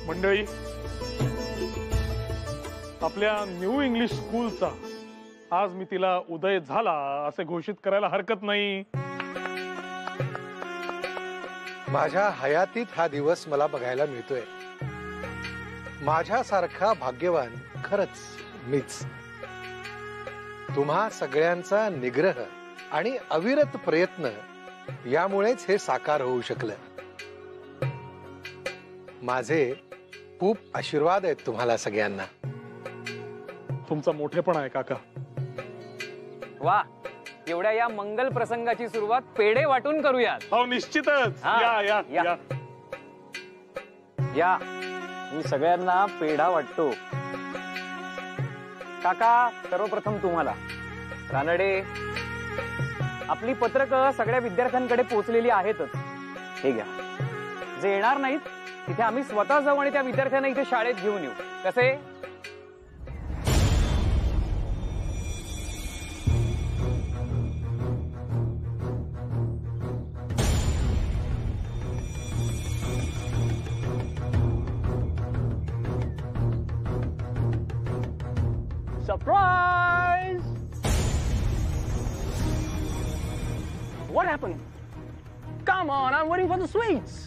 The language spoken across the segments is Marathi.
मंडळी, आपल्या न्यू इंग्लिश स्कूलचा आज मी तिला उदय झाला असे घोषित करायला हरकत नाही. माझ्या हयातीत हा दिवस मला बघायला मिळतोय. माझ्यासारखा भाग्यवान खरंच मीच. तुम्हा सगळ्यांचा निग्रह आणि अविरत प्रयत्न यामुळेच हे साकार होऊ शकलं. माझे खूप आशीर्वाद आहेत तुम्हाला सगळ्यांना. तुमचा मोठेपणा आहे काका. वा, एवढ्या या मंगल प्रसंगाची सुरुवात पेढे वाटून करूयात. हो निश्चितच. या या या या. मी सगळ्यांना पेढा वाटतो. काका, सर्वप्रथम तुम्हाला. रानडे, आपली पत्रकं सगळ्या विद्यार्थ्यांकडे पोहोचलेली आहेतच. हे घ्या. जे येणार नाहीत तिथे आम्ही स्वतः जाऊ आणि त्या विद्यार्थ्यांना इथे शाळेत घेऊन येऊ. कसे? Surprise! What happened? Come on, I'm waiting for the sweets.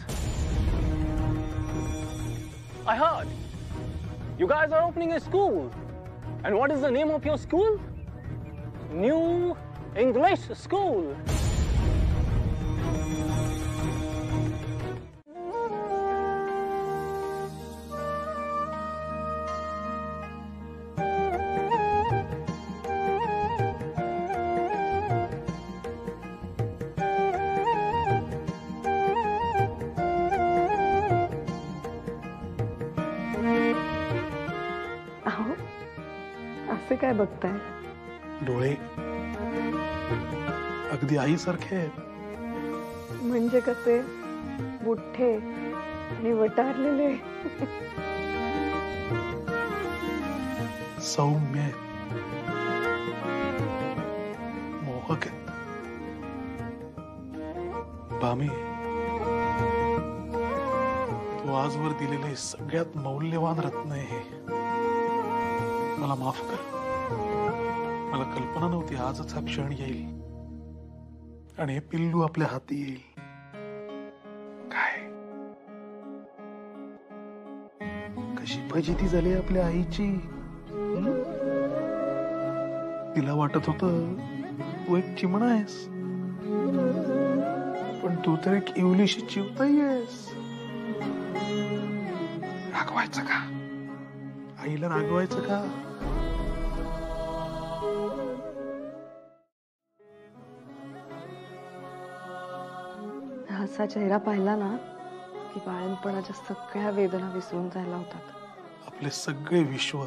I heard you guys are opening a school. And what is the name of your school? New English School. असे काय बघताय? डोळे अगदी आईसारखे आहेत. म्हणजे कसे? बुठ्ठे आणि वटारलेले. सौम्य आहेत, मोहक आहेत. बामी, तू आजवर दिलेले सगळ्यात मौल्यवान रत्न आहे. मला माफ कर. मला कल्पना नव्हती आजच हा क्षण येईल आणि हे पिल्लू आपल्या हाती येईल. काय कशी फजिती झाली आपल्या आईची. तिला वाटत होत तू एक चिमणा आहेस, पण तू तर एक इवलीशी चिवताई आहेस. रागवायचं का? आईला रागवायचं का? असा चेहरा पाहिला ना की बाळणपणाच्या सगळ्या वेदना विसरून जायला होतात. आपले सगळे विश्व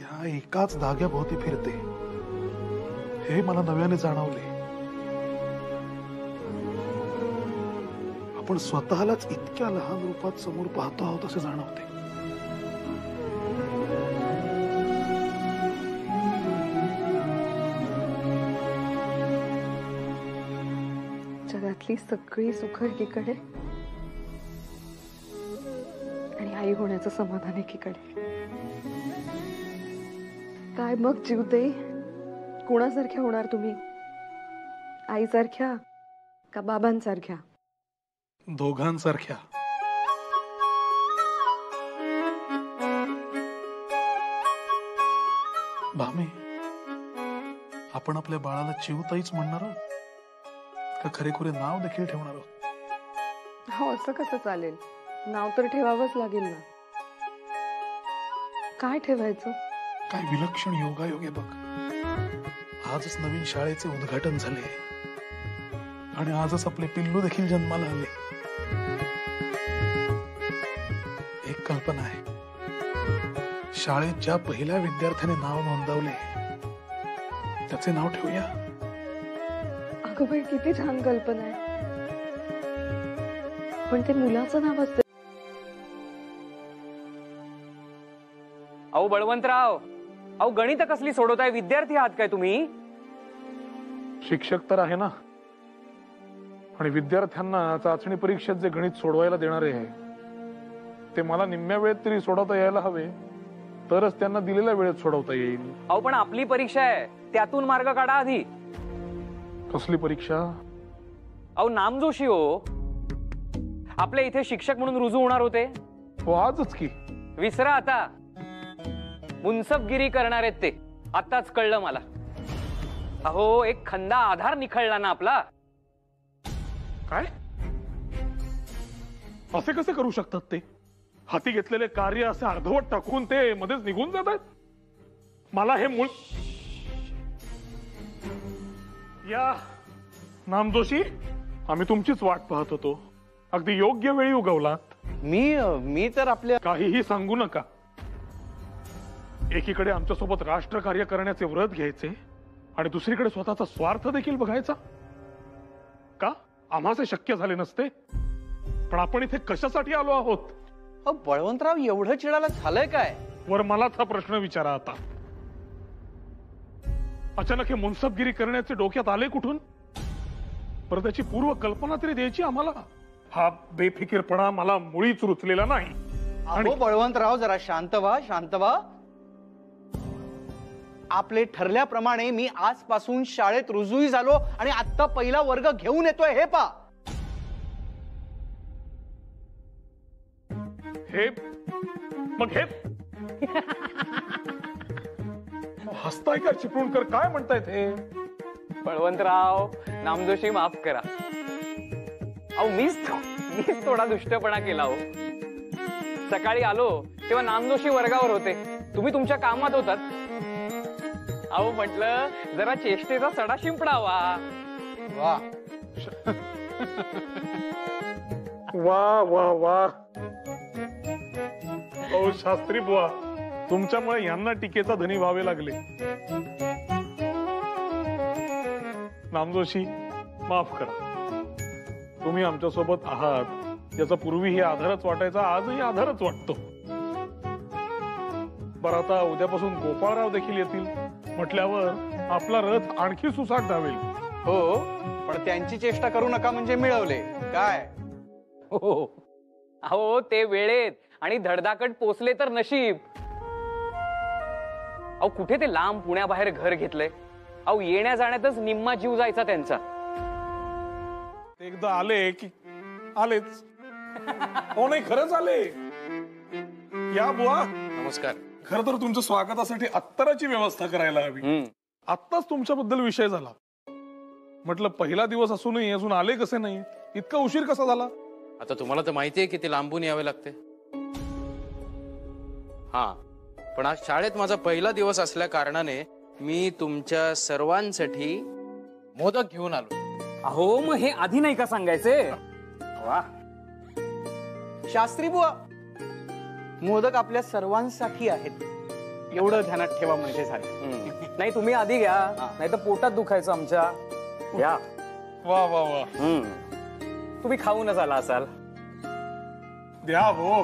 या एकाच धाग्याभोवती फिरते हे मला नव्याने जाणवले. आपण स्वतःलाच इतक्या लहान रूपात समोर पाहतो आहोत असे जाणवते. जगातली सगळी सुख एकीकडे आणि आई होण्याचं समाधान एकीकडे. काय मग जीवते, कोणासारख्या होणार तुम्ही? आईसारख्या का बाबांसारख्या? दोघांसारख्या. भामे, आपण आपल्या बाळाला चिवताईच म्हणणार आहोत का खरेखुरे नाव देखील ठेवणार आहोत? हो, असं कसं चालेल? नाव तर ठेवावंच लागेल ना. काय ठेवायचं? काय विलक्षण योगायोग आहे बघ. आजच नवीन शाळेचे उद्घाटन झाले आणि आजच आपले पिल्लू देखील जन्माला आले. एक कल्पना आहे, शाळेत ज्या पहिल्या विद्यार्थ्याने नाव नोंदवले त्याचे नाव ठेवूया. अगं बाई, किती छान कल्पना आहे. पण ते मुलाचं नाव असतं. अहो बळवंतराव, अहो गणित कसली सोडवताय? विद्यार्थी आहात काय तुम्ही? शिक्षक तर आहे ना, आणि विद्यार्थ्यांना चाचणी परीक्षेत जे गणित सोडवायला देणारे आहे ते मला निम्म्या वेळेत तरी सोडवता यायला हवे, तरच त्यांना दिलेल्या वेळेत सोडवता येईल. अहो पण आपली परीक्षा आहे, त्यातून मार्ग काढा आधी. कसली परीक्षा? अहो नामजोशी हो, आपल्या इथे शिक्षक म्हणून रुजू होणार होते. हो आजच की. विसरा आता, मुनसबगिरी करणार आहेत ते. आताच कळलं मला. अहो एक खंदा आधार निखळला ना आपला. काय असे कसे करू शकतात ते? हाती घेतलेले कार्य असे अर्धवट टाकून ते मध्येच निघून जात आहेत. मला हे मूळ या नामजोशी, आम्ही तुमचीच वाट पाहत होतो. अगदी योग्य वेळी उगवलात. मी तर आपल्या काहीही सांगू नका. एकीकडे आमच्यासोबत राष्ट्रकार्य करण्याचे व्रत घ्यायचे आणि दुसरीकडे स्वतःचा स्वार्थ देखील बघायचा. का आम्हाला शक्य झाले नसते? पण आपण इथे कशासाठी आलो आहोत? बळवंतराव, एवढं चिडायला झालंय काय? वर मलाच हा प्रश्न विचारा आता. अचानक हे मुनसबगिरी करण्याचे डोक्यात आले कुठून? पर त्याची पूर्व कल्पना तरी द्यायची आम्हाला. हा बेफिकीरपणा मला मुळीच रुचलेला नाही. आणि बळवंतराव, जरा शांत व्हा, शांत व्हा. आपले ठरल्याप्रमाणे मी आजपासून शाळेत रुजूही झालो आणि आता पहिला वर्ग घेऊन येतोय. हे पा, हे मग हे हसताय का चिपळूणकर? काय म्हणतायत हे? बळवंतराव, नामजोशी माफ करा. अहो मीच थोडा दुष्टपणा केला हो. सकाळी आलो तेव्हा नामजोशी वर्गावर होते, तुम्ही तुमच्या कामात होतात. अहो म्हटलं जरा चेष्टेचा सडा शिंपडावा. वा वा वा वा. ओ शास्त्री बुवा, तुमच्यामुळे यांना टीकेचा धनी व्हावे लागले. नामजोशी माफ करा. तुम्ही आमच्या सोबत आहात याचा पूर्वीही आधारच वाटायचा, आजही आधारच वाटतो. बरं, आता उद्यापासून गोपाळराव देखील येतील म्हटल्यावर आपला रथ आणखी सुसाट धावेल. हो, पण त्यांची चेष्टा करू नका म्हणजे मिळवले काय? हो, अहो ते वेळेत आणि धडधाकट पोचले तर नशीब. अहो कुठे ते लांब पुण्याबाहेर घर घेतलंय. अहो येण्या जाण्यातच निम्मा जीव जायचा त्यांचा. ते एकदा आले की आलेच. हो नाही, खरंच आले. या बुवा. नमस्कार. खर तर तुमच्या स्वागतासाठी अत्तराची व्यवस्था करायला हवी. आत्ताच तुमच्याबद्दल विषय झाला. म्हटलं पहिला दिवस असूनही अजून आले कसे नाही? इतका उशीर कसा झाला? आता तुम्हाला तर माहितीये की ते लांबून यावे लागते. हा, पण आज शाळेत माझा पहिला दिवस असल्या कारणाने मी तुमच्या सर्वांसाठी मोदक घेऊन आलो. अहो मग हे आधी नाही का सांगायचे? वा, शास्त्री बुवा, मोदक आपल्या सर्वांसाठी आहेत, एवढं ध्यानात ठेवा म्हणजे झालं. नाही तुम्ही आधी घ्या, नाही तर पोटात दुखायचं आमच्या. या. वा वा वा. तुम्ही खाऊनच आला असाल. द्या हो.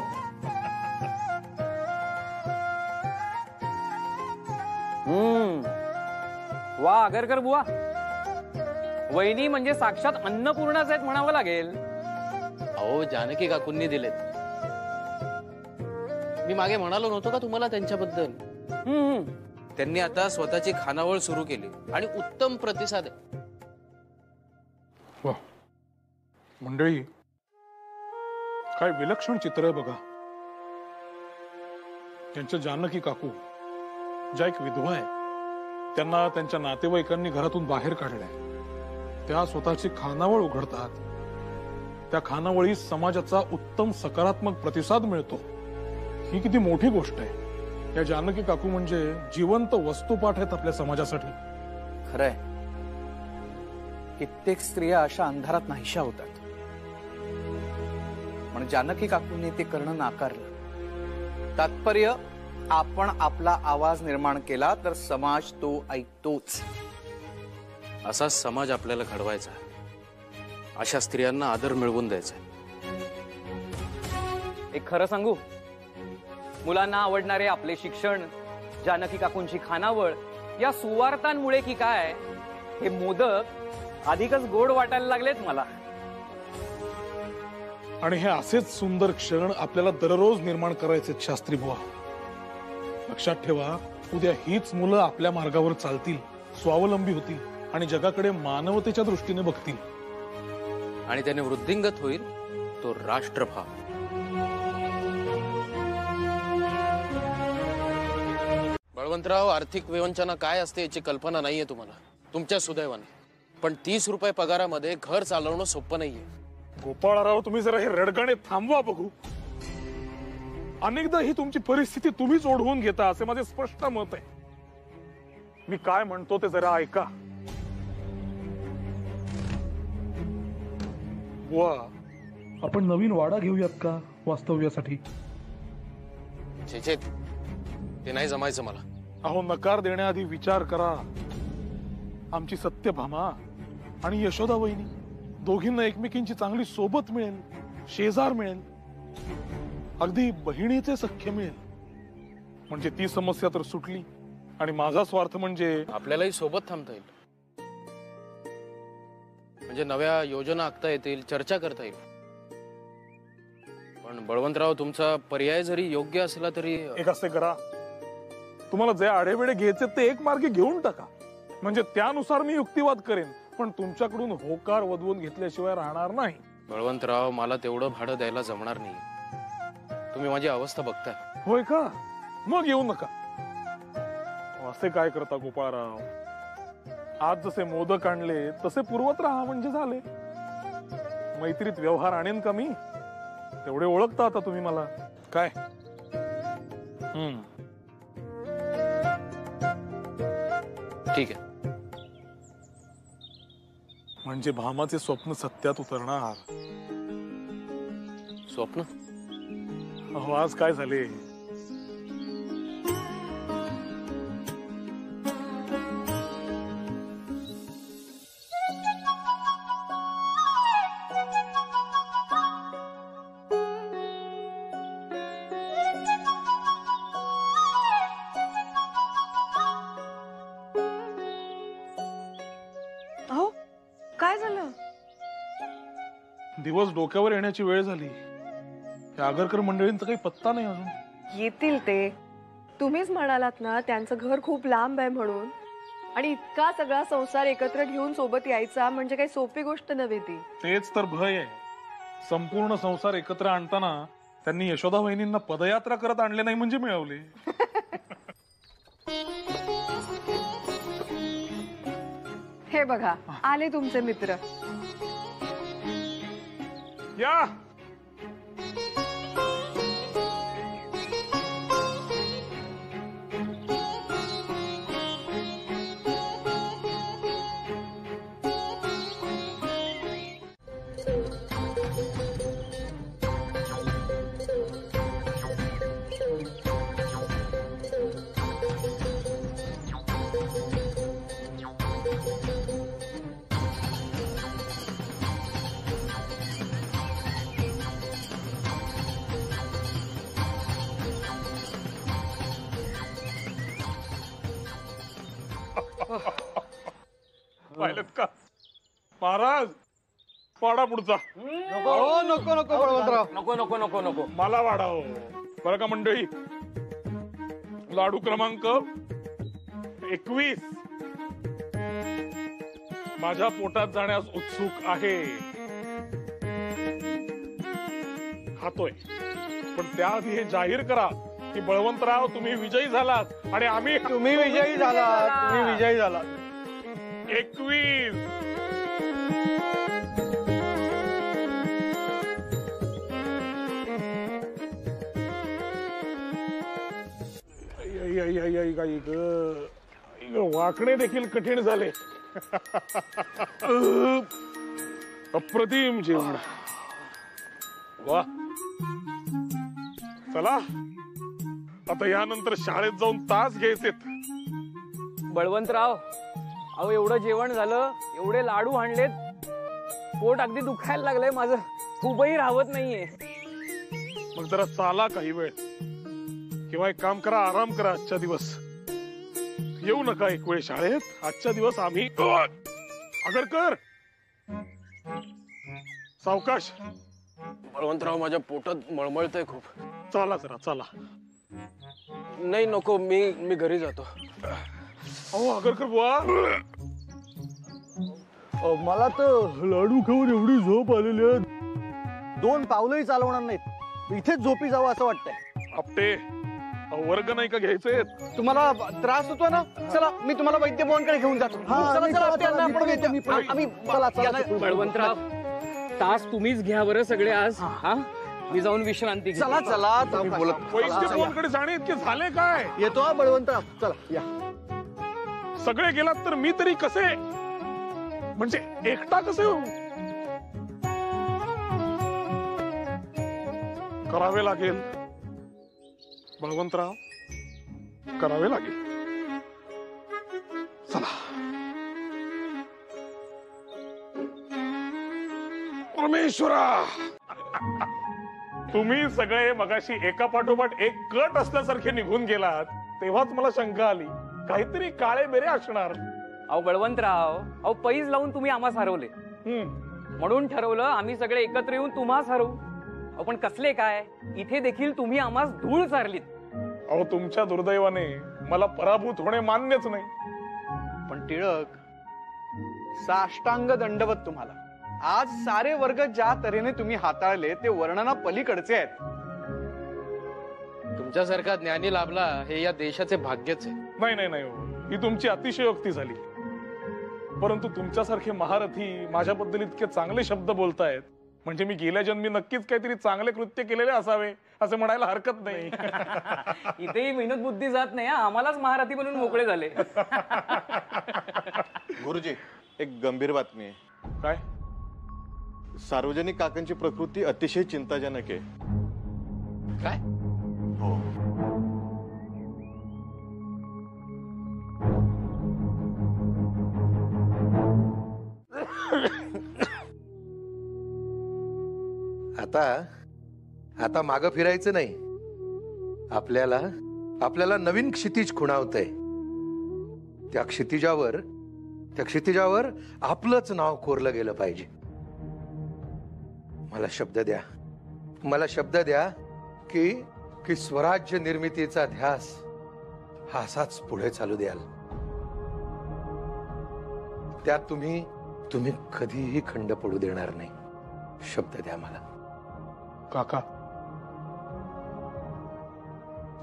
वा आगरकर बुवा, वहिनी म्हणजे साक्षात अन्नपूर्णाच आहेत म्हणावं लागेल. अहो जानकी काकूंनी दिलेत. मी मागे म्हणालो नव्हतो का तुम्हाला त्यांच्याबद्दल? त्यांनी आता स्वतःची खानावळ सुरू केली आणि उत्तम प्रतिसाद आहे. वा मंडळी, काय विलक्षण चित्र आहे बघा. त्यांच्या जानकी काकू ज्या एक विधवा आहे, त्यांना त्यांच्या नातेवाईकांनी घरातून बाहेर काढलंय. त्या स्वतःची खानावळ उघडतात. त्या खानावळीस समाजाचा उत्तम सकारात्मक प्रतिसाद मिळतो. ही किती मोठी गोष्ट आहे. या जानकी काकू म्हणजे जिवंत वस्तुपाठ आहेत आपल्या समाजासाठी. खरंय, कित्येक स्त्रिया अशा अंधारात नाहीशा होतात, पण जानकी काकूंनी ते करणं नाकारलं. तात्पर्य, आपण आपला आवाज निर्माण केला तर समाज तो ऐकतोच. असा समाज आपल्याला घडवायचा आहे. अशा स्त्रियांना आदर मिळवून द्यायचा. एक खरं सांगू, मुलांना आवडणारे आपले शिक्षण, जानकी काकूंची खानावळ, या सुवार्तांमुळे की काय हे मोदक अधिकच गोड वाटायला लागलेत मला. आणि हे असेच सुंदर क्षण आपल्याला दररोज निर्माण करायचे शास्त्री बुवा. लक्षात ठेवा, उद्या हीच मुलं आपल्या मार्गावर चालतील, स्वावलंबी होतील आणि जगाकडे मानवतेच्या दृष्टीने बघतील. आणि त्याने वृद्धिंगत होईल तो राष्ट्रभाव. बळवंतराव, आर्थिक विवंचना काय असते याची कल्पना नाहीये तुम्हाला, तुमच्या सुदैवाने. पण 30 रुपये पगारामध्ये घर चालवणं सोपं नाहीये. गोपाळराव, तुम्ही जरा हे रडगाणे थांबवा बघू. अनेकदा ही तुमची परिस्थिती तुम्हीच ओढवून घेता असे माझे स्पष्ट मत आहे. मी काय म्हणतो ते जरा ऐका. बुवा, आपण नवीन वाडा घेऊयात का वास्तव्यासाठी? छे, ते नाही जमायचं मला. अहो, नकार देण्याआधी विचार करा. आमची सत्यभामा आणि यशोदा वहिनी दोघींना एकमेकींची चांगली सोबत मिळेल, शेजार मिळेल, अगदी बहिणीचे सख्य मिळेल. म्हणजे ती समस्या तर सुटली. आणि माझा स्वार्थ म्हणजे आपल्यालाही सोबत थांबता येईल, म्हणजे नव्या योजना आखता येतील, चर्चा करता येईल. पण बळवंतराव, तुमचा पर्याय जरी योग्य असला तरी एक असे करा, तुम्हाला जे आडेवेडे घ्यायचे ते एक मार्गी घेऊन टाका. म्हणजे त्यानुसार मी युक्तिवाद करेन, पण तुमच्याकडून होकार वदवून घेतल्याशिवाय राहणार नाही. बळवंतराव, मला तेवढं भाडं द्यायला जमणार नाही. तुम्ही माझी अवस्था बघताय. होय का? मग येऊ नका. असे काय करता गोपाळराव? आज जसे मोदक आणले तसे पुरवत राहा म्हणजे झाले. मैत्रीत व्यवहार आणेन का मी? तेवढे ओळखता आता तुम्ही मला. काय ठीक आहे. म्हणजे भामाचे स्वप्न सत्यात उतरणार. स्वप्न? अहो, आज काय झाले? अहो, काय झालं? दिवस डोक्यावर येण्याची वेळ झाली. या आगरकर मंडळींचा काही पत्ता नाही अजून. येतील ते. तुम्हीच म्हणालात ना त्यांचं घर खूप लांब आहे म्हणून. आणि इतका सगळा संसार एकत्र घेऊन सोबत यायचा म्हणजे काही सोपी गोष्ट नव्हे ती. तेच तर भय आहे. संपूर्ण संसार एकत्र आणताना त्यांनी यशोदा वहिनींना पदयात्रा करत आणले नाही म्हणजे मिळवले. हे बघा, आले तुमचे मित्र. या पाहिलं का महाराज? वाडा पुढचा. नको नको नको बळवंतराव, नको नको नको नको. मला वाढाव बरं का मंडळी. लाडू क्रमांक 21 माझ्या पोटात जाण्यास उत्सुक आहे. खातोय, पण त्याआधी हे जाहीर करा की बळवंतराव तुम्ही विजयी झालात आणि आम्ही तुम्ही विजयी झालात, तुम्ही विजयी झालात. 21 21 वाकणे देखील कठीण झाले. अप्रतिम जेवण. वा, चला आता यानंतर शाळेत जाऊन तास घ्यायचेत. बळवंतराव, अहो एवढं जेवण झालं, एवढे लाडू आणलेत, पोट अगदी दुखायला लागलंय माझं, खूपही राहत नाहीये. मग जरा चाला काही वेळ, किंवा एक काम करा, आराम करा आजच्या दिवस. येऊ नका एक वेळ शाळेत. आजच्या दिवस आम्ही आगरकर सावकाश. बळवंतराव, माझ्या पोटात मळमळतंय खूप. चला जरा चला. नाही नको, मी घरी जातो. अहो आगरकर बुवा, मला तर लाडू खाऊन एवढी झोप आलेली आहे, 2 पावलंही चालवणार नाहीत. इथेच झोपी जावं असं वाटतंय. आपटे, वर्ग नाही का घ्यायचे? तुम्हाला त्रास होतो ना? चला मी तुम्हाला वैद्यभवनकडे घेऊन जातो. चला चला आपटे अण्णा, आपण वैद्य- आम्ही बळवंतराव, तास तुम्हीच घ्या बरं सगळे आज. हा, मी जाऊन विश्रांती घेतो. चला चला तुम्ही बोलत वैद्यभवनकडे जाणे इतके झाले काय? येतो हा बळवंतराव, चला या. सगळे गेलात तर मी तरी कसे, म्हणजे एकटा कसे होऊ? करावे लागेल बळवंतराव, करावे लागेल. चला. परमेश्वरा, तुम्ही सगळे मगाशी एका पाठोपाठ एक कट असल्यासारखे निघून गेलात, तेव्हाच मला शंका आली, काहीतरी काळे बेरे असणार. अहो बळवंतराव, अहो पैज लावून तुम्ही आम्हास हरवले, म्हणून ठरवलं आम्ही सगळे एकत्र येऊन तुम्हास हरवू. अहो पण कसले काय, इथे देखील तुम्ही आम्हास धूळ चारलीत. अहो तुमच्या दुर्दैवाने मला पराभूत होणे मान्यच नाही. पण टिळक, साष्टांग दंडवत तुम्हाला. आज सारे वर्ग ज्या तऱ्हेने तुम्ही हाताळले ते वर्णना पलीकडचे आहेत. तुमच्यासारखा ज्ञानी लाभला हे या देशाचे भाग्यच आहे. नाही नाही नाही हो, ही तुमची अतिशयोक्ती झाली. परंतु तुमच्यासारखे महारथी माझ्याबद्दल इतके चांगले शब्द बोलतायत, म्हणजे मी गेल्या जन्मी नक्कीच काहीतरी चांगले कृत्य केलेले असावे असं म्हणायला हरकत नाही. इथेही मेहनत बुद्धी जात नाही, आम्हालाच महारथी बनून मोकळे झाले. गुरुजी, एक गंभीर बातमी आहे. काय? सार्वजनिक काकांची प्रकृती अतिशय चिंताजनक आहे. काय? हो. आता मागं फिरायचं नाही. आपल्याला नवीन क्षितिज खुणावतंय. त्या क्षितिजावर आपलंच नाव कोरलं गेलं पाहिजे. मला शब्द द्या की स्वराज्य निर्मितीचा ध्यास हा असाच पुढे चालू द्याल. त्यात तुम्ही कधीही खंड पडू देणार नाही. शब्द द्या मला. काका,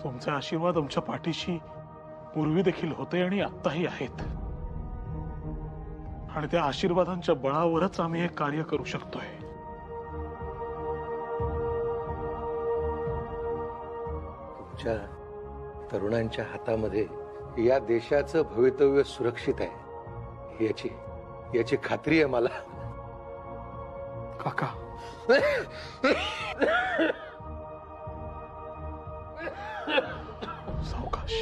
तुमचे आशीर्वाद आमच्या पाठीशी पूर्वी देखील होते आणि आत्ताही आहेत, आणि त्या आशीर्वादांच्या बळावरच आम्ही हे कार्य करू शकतोय. तुमच्या तरुणांच्या हातामध्ये या देशाचं भवितव्य सुरक्षित आहे याची खात्री आहे मला. काका, सावकाश.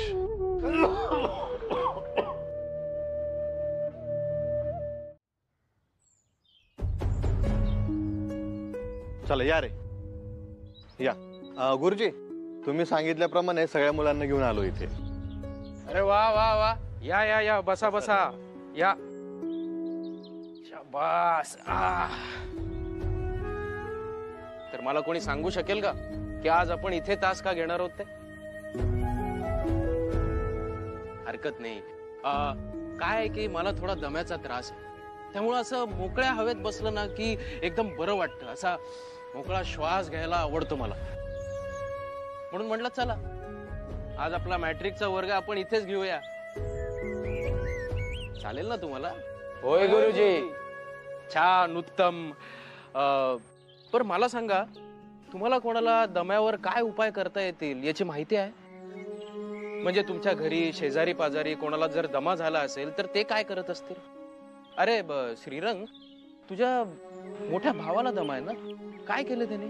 चला या रे या. गुरुजी, तुम्ही सांगितल्याप्रमाणे सगळ्या मुलांना घेऊन आलो इथे. अरे वा वा वा, या या या, बसा बसा या. शाबास. तर मला कोणी सांगू शकेल का की आज आपण इथे तास का घेणार आहोत ते? हरकत नाही. काय आहे की मला थोडा दम्याचा त्रास आहे, त्यामुळे असं मोकळ्या हवेत बसलं ना की एकदम बरं वाटतं. असा मोकळा श्वास घ्यायला आवडतो मला. म्हणून म्हटलं चला आज आपला मॅट्रिकचा वर्ग आपण इथेच घेऊया. चालेल ना तुम्हाला? होय गुरुजी, छान, उत्तम. पर मला सांगा, तुम्हाला कोणाला दम्यावर काय उपाय करता येतील याची माहिती आहे? म्हणजे तुमच्या घरी शेजारी पाजारी कोणाला जर दमा झाला असेल तर ते काय करत असतील? अरे श्रीरंग, तुझ्या मोठ्या भावाला दमा आहे ना, काय केलं त्याने?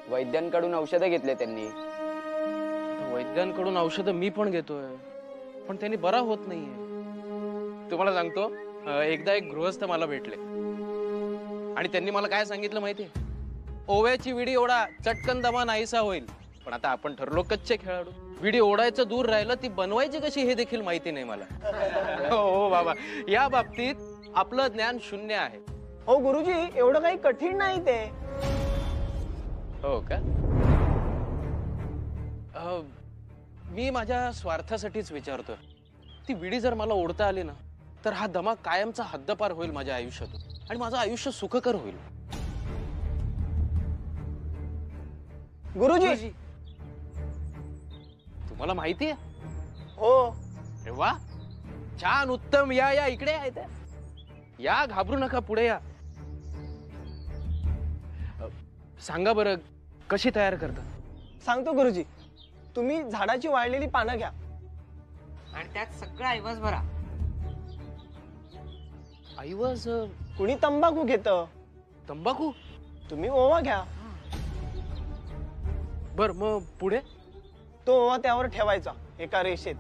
वैद्यांकडून औषधं घेतले त्यांनी. वैद्यांकडून औषधं मी पण घेतोय, पण त्यांनी बरा होत नाहीये. तुम्हाला सांगतो, एकदा एक गृहस्थ मला भेटले आणि त्यांनी मला काय सांगितलं माहितीये? ओव्याची विडी ओढा, चटकन दमा नाहीसा होईल. पण आता आपण ठरलो कच्चे खेळाडू, विडी ओढायचं दूर राहिलं, ती बनवायची कशी हे देखील माहिती नाही मला. हो बाबा, या बाबतीत आपलं ज्ञान शून्य आहे. हो गुरुजी, एवढं काही कठीण नाही ते. हो का? मी माझ्या स्वार्थासाठीच विचारतोय. ती विडी जर मला ओढता आली ना, तर हा दमा कायमचा हद्दपार होईल माझ्या आयुष्यातून आणि माझं आयुष्य सुखकर होईल. गुरुजी, तुम्हाला माहितीये? हो. अरे वा, छान, उत्तम. या या इकडे या, घाबरू नका, पुढे या. सांगा बरं, कशी तयार करता? सांगतो गुरुजी. तुम्ही झाडाची वाळलेली पानं घ्या आणि त्यात सगळं ऐवज भरा. ऐवज? कुणी तंबाखू घेतं. तंबाखू? तुम्ही ओवा घ्या. बर, मग पुढे? तो ओवा त्यावर ठेवायचा एका रेषेत,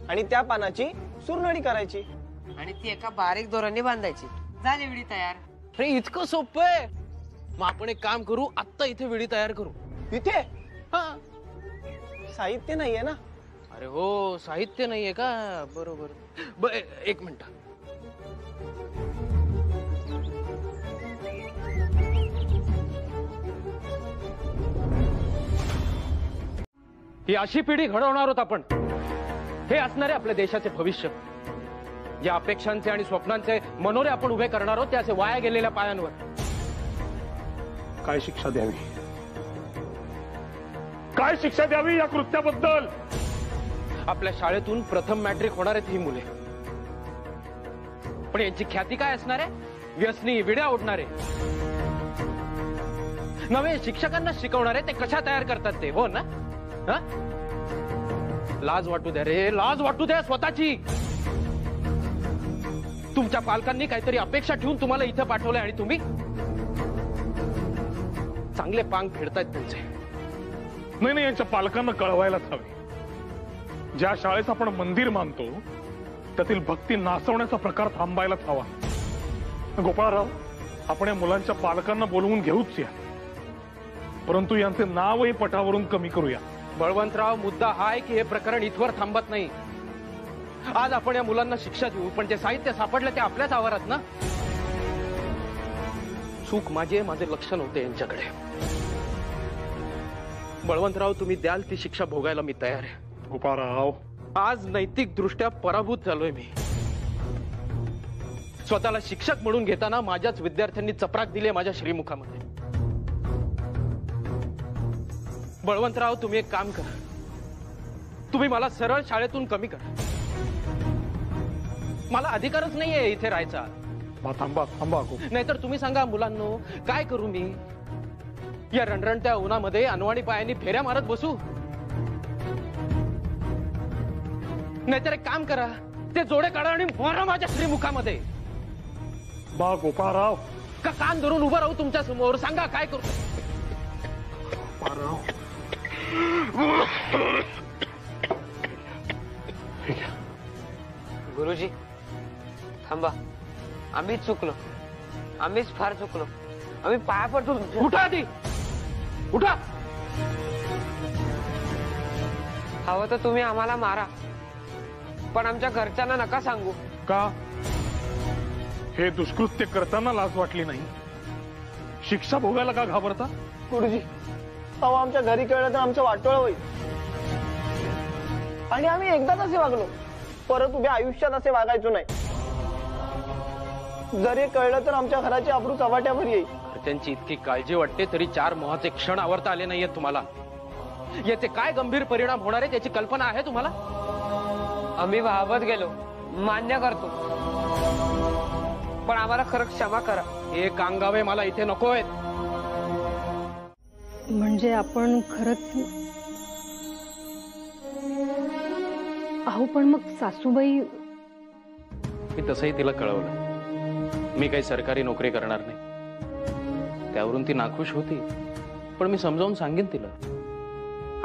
आणि त्या पानाची सुरनळी करायची आणि ती एका बारीक दोऱ्याने बांधायची. झाली विडी तयार. अरे इतकं सोपं आहे. मग आपण एक काम करू, आत्ता इथे विडी तयार करू. इथे? साहित्य नाहीये ना. अरे हो, साहित्य नाहीये का? बरोबर. एक मिनिट. ही अशी पिढी घडवणार आहोत आपण. हे असणारे आपल्या देशाचे भविष्य. या अपेक्षांचे आणि स्वप्नांचे मनोरे आपण उभे करणार आहोत, त्याचे वाया गेलेल्या पायांवर. काय शिक्षा द्यावी, काय शिक्षा द्यावी या कृत्याबद्दल? आपल्या शाळेतून प्रथम मॅट्रिक होणार आहेत ही मुले, पण यांची ख्याती काय असणार आहे? व्यसनी, विड्या ओढणारे. नवे शिक्षकांना शिकवणारे ते कशा तयार करतात ते, हो ना? लाज वाटू द्या रे, लाज वाटू द्या स्वतःची. तुमच्या पालकांनी काहीतरी अपेक्षा ठेवून तुम्हाला इथं पाठवलंय आणि तुम्ही चांगले पांग फेडतायत तुमचे. नाही, यांच्या पालकांना कळवायलाच हवे. ज्या शाळेत आपण मंदिर मानतो त्यातील भक्ती नाचवण्याचा प्रकार थांबायलाच हवा. गोपाळराव, आपण या मुलांच्या पालकांना बोलवून घेऊच या, परंतु यांचे नावही पटावरून कमी करूया. बळवंतराव, मुद्दा हा आहे की हे प्रकरण इथवर थांबत नाही. आज आपण या मुलांना शिक्षा देऊ, पण जे साहित्य सापडलं ते आपल्याच आवारात ना. चूक माझी आहे, माझे लक्ष नव्हते यांच्याकडे. बळवंतराव, तुम्ही द्याल ती शिक्षा भोगायला मी तयार आहे. गोपाळराव, आज नैतिक दृष्ट्या पराभूत झालोय मी. स्वतःला शिक्षक म्हणून घेताना माझ्याच विद्यार्थ्यांनी चपराक दिली माझ्या श्रीमुखामध्ये. बळवंतराव, तुम्ही एक काम करा, तुम्ही मला सरळ शाळेतून कमी करा. मला अधिकारच नाहीये इथे राहायचा. थांबा थांबा. नाहीतर तुम्ही सांगा मुलांनो, काय करू मी? या रणरणत्या उन्हामध्ये अनवाणी पायांनी फेऱ्या मारत बसू? नाहीतर एक काम करा, ते जोडे काढा आणि मारा माझ्या श्रीमुखामध्ये. बा गोपाळराव, का कान धरून उभं राहू तुमच्या समोर? सांगा काय करू? गुरुजी थांबा, आम्हीच चुकलो, आम्हीच फार चुकलो. आम्ही पाया पडतो. उठा आधी, उठा. हवं तर तुम्ही आम्हाला मारा, पण आमच्या घरच्यांना नका सांगू. का? हे दुष्कृत्य करताना लाज वाटली नाही? शिक्षा भोगायला का घाबरता? गुरुजी, अहो आमच्या घरी कळलं तर आमचं वाटोळ होईल, आणि आम्ही एकदाच असे वागलो, परत उभ्या आयुष्यात असे वागायचो नाही. जरी कळलं तर आमच्या घराची अब्रू चव्हाट्यावर येईल. त्यांची इतकी काळजी वाटते तरी 4 मोहाचे क्षण आवरता आले नाहीयेत तुम्हाला. याचे काय गंभीर परिणाम होणार आहे त्याची कल्पना आहे तुम्हाला? आम्ही वाहवत गेलो, मान्य करतो, पण आम्हाला खरं क्षमा करा. हे कांगावे मला इथे नकोय. म्हणजे आपण खरंच अहो पण मग सासूबाई. मी तसंही तिला कळवलं मी काही सरकारी नोकरी करणार नाही. त्यावरून ती नाखुश होती, पण मी समजावून सांगेन तिला.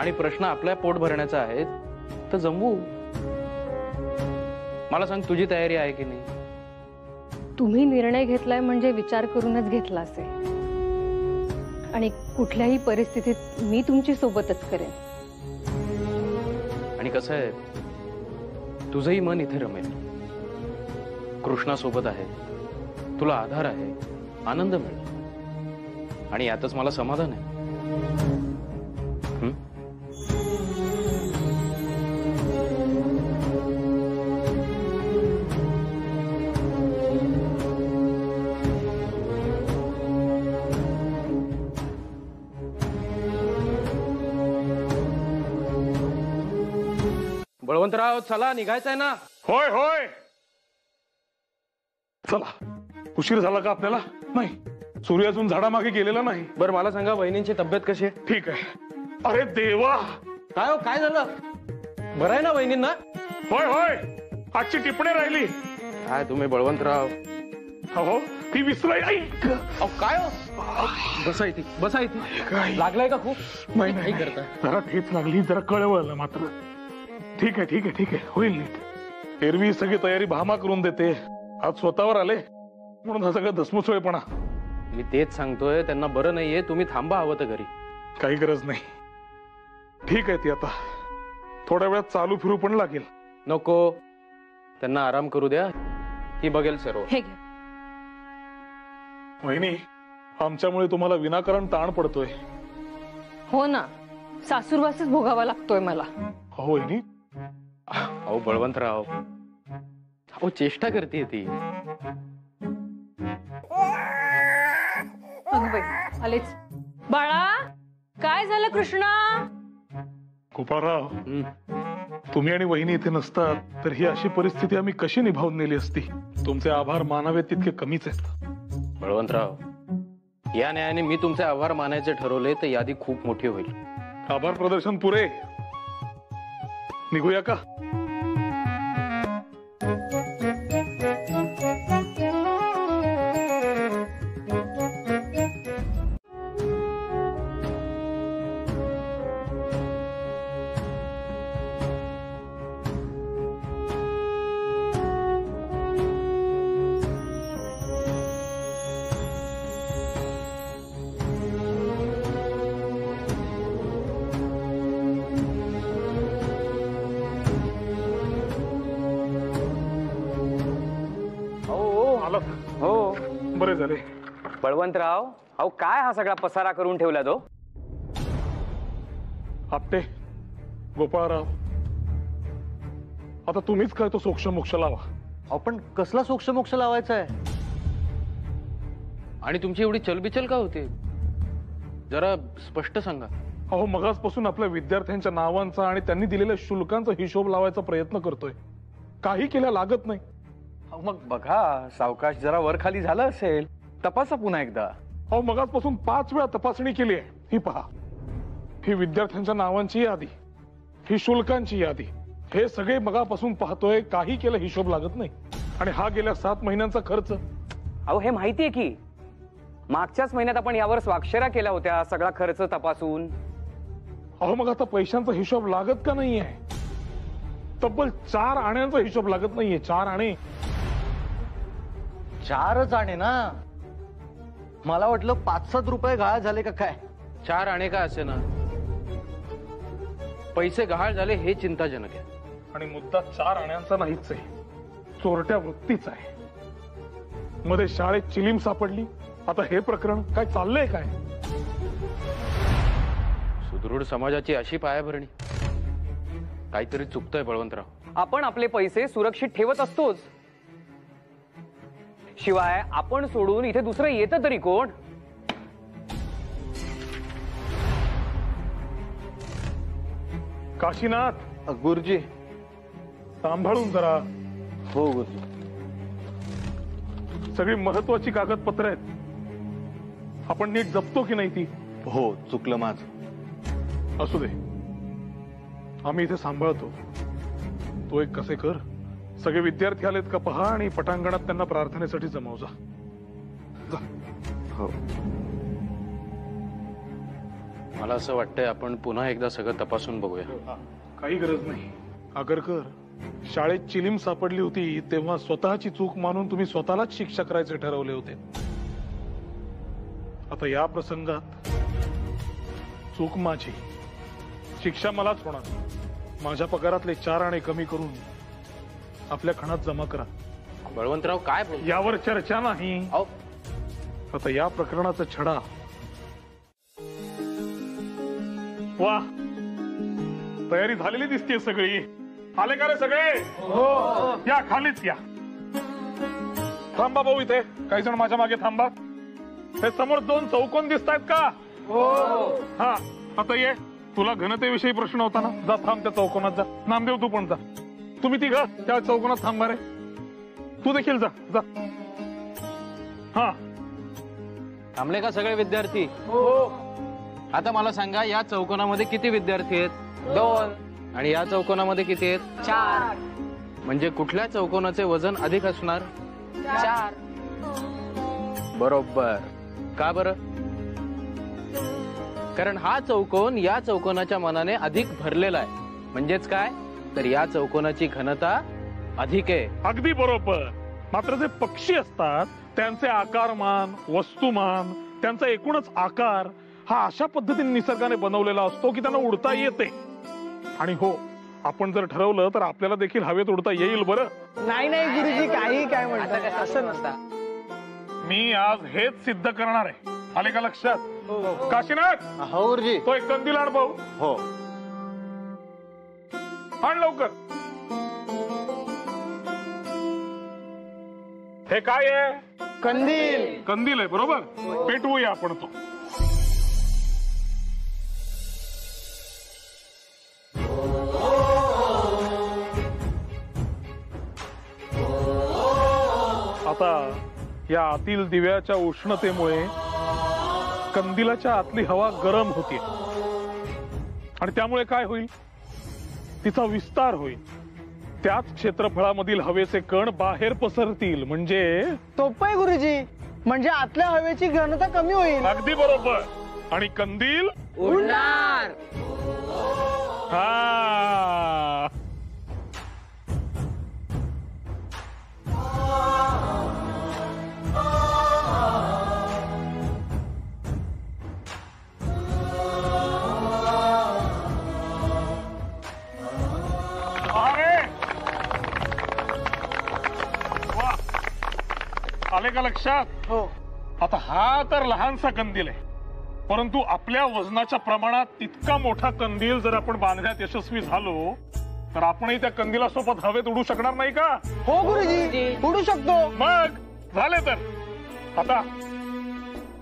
आणि प्रश्न आपल्या पोट भरण्याचा आहे तर जमवू. मला सांग, तुझी तयारी आहे की नाही? तुम्ही निर्णय घेतलाय म्हणजे विचार करूनच घेतला असेल, आणि कुठल्याही परिस्थितीत मी तुमची सोबतच करेन. आणि कसं आहे, तुझंही मन इथे रमेल. कृष्णा सोबत आहे, तुला आधार आहे, आनंद मिळेल, आणि यातच मला समाधान आहे. बळवंतराव, चला, निघायचंय ना? होय होय, चला. उशीर झाला का आपल्याला? नाही, सूर्य अजून झाडामागे गेलेला नाही. बरं मला सांगा, वहिनींची तब्येत कशी आहे? ठीक आहे. अरे देवा, काय हो, काय झालं? बरं आहे ना वहिनींना? होय होय, आजची टिप्पणी राहिली. काय तुम्ही बळवंतराव? हो, ती विसराय. ऐक. अहो काय हो? बसा इथे, बसा इथे. लागलाय का खूप? नाही नाही करता, जरा ठेच लागली, जरा कळवलं मात्र. ठीक आहे ठीक आहे ठीक आहे, होईल नीट. एरवी सगळी तयारी भामा करून देते, आज स्वतःवर आले म्हणून हा सगळं धसमुसळेपणा. मी तेच सांगतोय, त्यांना बरं नाहीये, तुम्ही थांबा हवं तर घरी. काही गरज नाही. ठीक आहे, ती आता थोड्या वेळात चालू फिरू पण लागेल. नको, त्यांना आराम करू द्या, ती बघेल सर्व. हे घ्या. वहिनी, आमच्यामुळे तुम्हाला विनाकारण ताण पडतोय. हो ना, सासूरवासच भोगावा लागतोय मला. हो वहिनी. अहो बळवंतराव, अहो चेष्टा करते ती. अगं बाई, आलेच. बाळा, काय झालं कृष्णा? गोपाळराव, तुम्ही आणि वहिनी इथे नसतात तर ही अशी परिस्थिती आम्ही कशी निभावून नेली असती? तुमचे आभार मानावेत तितके कमीच आहेत. बळवंतराव, या न्यायाने मी तुमचे आभार मानायचे ठरवले तर यादी खूप मोठी होईल. आभार प्रदर्शन पुरे. निघूया का? हो, बरे झाले. बळवंतराव, अहो काय हा सगळा पसारा करून ठेवला तो? आपटे, गोपाळराव, आता तुम्हीच काय तो सोक्षमोक्ष लावा. आपण कसला सोक्षमोक्ष लावायचा आहे? आणि तुमची एवढी चलबिचल का होते? जरा स्पष्ट सांगा. अहो, मगाचपासून आपल्या विद्यार्थ्यांच्या नावांचा आणि त्यांनी दिलेल्या शुल्कांचा हिशोब लावायचा प्रयत्न करतोय. काही केल्या लागत नाही. मग बघा, सावकाश जरा वर खाली झालं असेल, तपासा पुन्हा एकदा. अहो, मगाचपासून 5 वेळा तपासणी केली आहे. ही पहा, ही विद्यार्थ्यांच्या नावांची यादी, ही शुल्कांची यादी, हे सगळे मगापासून पाहतोय. काही केलं हिशोब लागत नाही. आणि हा गेल्या 7 महिन्यांचा खर्च. अहो हे माहितीये की मागच्याच महिन्यात आपण यावर स्वाक्षऱ्या केल्या होत्या, सगळा खर्च तपासून. अहो मग आता पैशांचा हिशोब लागत का नाहीये? तब्बल 4 आण्यांचा हिशोब लागत नाहीये. 4 आणे. 4च आणे ना? मला वाटलं 5-7 रुपये गहाळ झाले का काय. 4 आणे का असे ना, पैसे गहाळ झाले हे चिंताजनक आहे. आणि मुद्दा 4 आण्यांचा नाहीच आहे, चोरट्या वृत्तीचा आहे. मध्ये शाळेत चिलीम सापडली, आता हे प्रकरण. काय चाललंय काय? सुदृढ समाजाची अशी पायाभरणी. काहीतरी चुकतंय बळवंतराव. आपण आपले पैसे सुरक्षित ठेवत असतोच, शिवाय आपण सोडून इथे दुसरं येतं तरी कोण? काशीनाथ. गुरुजी. सांभाळून जरा. हो गुरुजी. सगळी महत्वाची कागदपत्र आहेत, आपण नीट जपतो की नाही ती? हो, चुकलं माझं. असू दे, आम्ही इथे सांभाळतो. तू एक कसे कर, सगळे विद्यार्थी आलेत का पहा आणि पटांगणात त्यांना प्रार्थनेसाठी जमव जा. हो. मला असं वाटतंय आपण पुन्हा एकदा सगळं तपासून बघूया. काही गरज नाही. आगरकर, शाळेत चिलीम सापडली होती तेव्हा स्वतःची चूक मानून तुम्ही स्वतःलाच शिक्षा करायचे ठरवले होते. आता या प्रसंगात चूक माझी, शिक्षा मलाच होणार. माझ्या पगारातले 4 आणे कमी करून आपल्या खणात जमा करा. बळवंतराव काय बोल, यावर चर्चा नाही. आता या प्रकरणाचा छडा. वा, तयारी झालेली दिसते सगळी. आले का रे सगळे? हो. या खालीच या. थांबा भाऊ, इथे काही जण माझ्या मागे थांबा. हे समोर 2 चौकोन दिसत आहेत का? हो. हा, आता ये. तुला घनतेविषयी प्रश्न होता ना, जा थांब त्या चौकोनात जा. नामदेव तू पण जा. तुम्ही तिघ त्या चौकोनात थांबा रे. तू देखील जा जा. हा, थांबले का सगळे विद्यार्थी? हो. आता मला सांगा, या चौकोनामध्ये किती विद्यार्थी आहेत? 2. आणि या चौकोनामध्ये किती आहेत? 4. म्हणजे कुठल्या चौकोनाचे वजन अधिक असणार? 4. बरोबर. का बरं? कारण हा चौकोन या चौकोनाच्या मानाने अधिक भरलेला आहे. म्हणजेच काय, तर या चौकोनाची घनता अधिक आहे. अगदी बरोबर. मात्र जे पक्षी असतात त्यांचे आकारमान, वस्तुमान, त्यांचा एकूणच आकार हा अशा पद्धतीने निसर्गाने बनवलेला असतो की त्यांना उडता येते. आणि हो, आपण जर ठरवलं तर आपल्याला देखील हवेत उडता येईल. बरं नाही नाही गुरुजी, काही काय म्हणतात असं नसतं. मी आज हेच सिद्ध करणार आहे. आले का लक्षात? काशीनाथ, हो गुरुजी. तो एक कंदील आण भाऊ. हो. आण लवकर. हे काय आहे? कंदील. कंदील आहे, बरोबर. पेटवूया आपण तो. आता या आतील दिव्याच्या उष्णतेमुळे कंदिलाच्या आतली हवा गरम होते आणि त्यामुळे काय होईल, तिचा विस्तार होईल. त्याच क्षेत्रफळामधील हवेचे कण बाहेर पसरतील. म्हणजे सोपं आहे गुरुजी, म्हणजे आतल्या हवेची घनता कमी होईल. अगदी बरोबर. आणि कंदील उडणार. हा, आले का लक्षात? हो. आता हा तर लहानसा कंदील आहे, परंतु आपल्या वजनाच्या प्रमाणात इतका मोठा कंदील जर आपण बांधण्यात यशस्वी झालो तर आपणही त्या कंदिलासोबत हवेत उडू शकणार नाही का? हो गुरुजी, उडू शकतो. मग झाले तर. आता